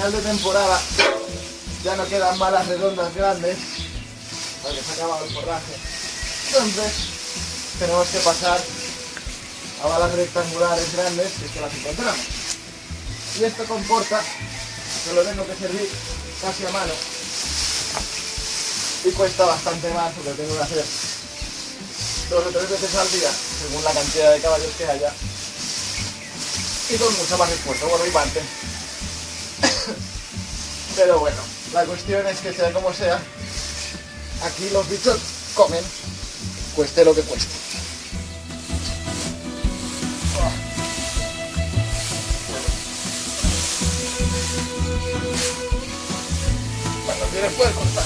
final de temporada ya no quedan balas redondas grandes, porque se ha acabado el forraje. Entonces tenemos que pasar a balas rectangulares grandes, que es que las encontramos. Y esto comporta que lo tengo que servir casi a mano. Y cuesta bastante más, porque tengo que hacer 2 o 3 veces al día, según la cantidad de caballos que haya. Y con mucho más esfuerzo por mi parte. Pero bueno, la cuestión es que sea como sea, aquí los bichos comen, cueste lo que cueste. Cuando quieres puedes cortar.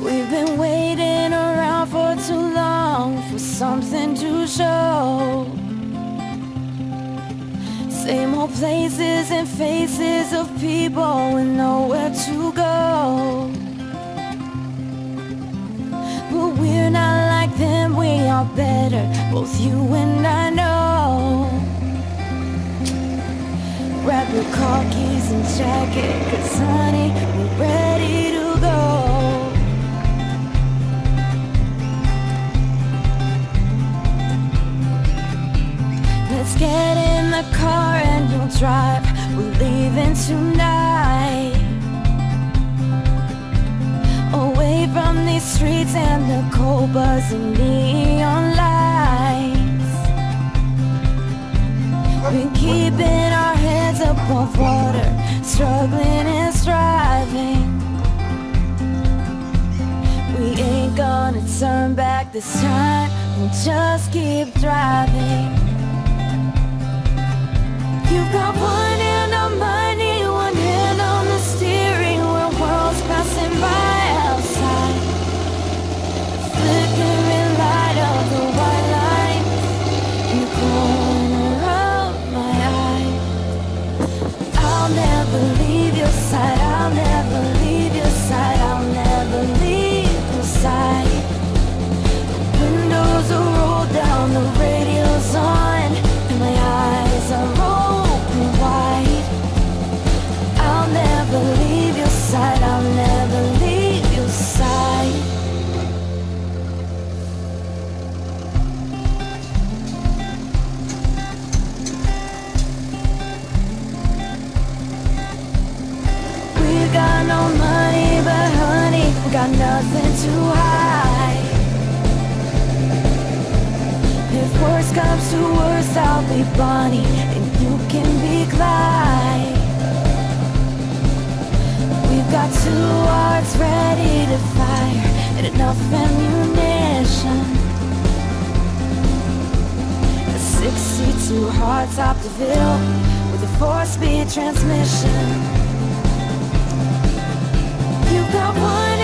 We've been waiting around for too long for something to show. Same old places and faces of people with nowhere to go. But we're not like them, we are better, both you and I know. Grab your car keys and jacket, 'cause honey, we're ready to go. Let's get in the car and you'll drive. We're leaving tonight, away from these streets and the cold buzzing neon lights. Been keeping our heads above water, struggling and striving. We ain't gonna turn back this time, we'll just keep driving. You've got one hand on money, one hand on the steering wheel, worlds passing by outside. Flickering light of the white line in the corner of my eye. I'll never leave your side, I'll never leave your side, I'll never leave your side. The windows are rolled down, the radio's on, and my eyes are open wide. I'll never leave your side, I'll never leave your side. We got no money, but honey, we got nothing to hide. If worst comes to worst, I'll be Bonnie and you can be Clyde. We've got 2 hearts ready to fire and enough ammunition. A 62 hardtop DeVille with a 4-speed transmission. You've got one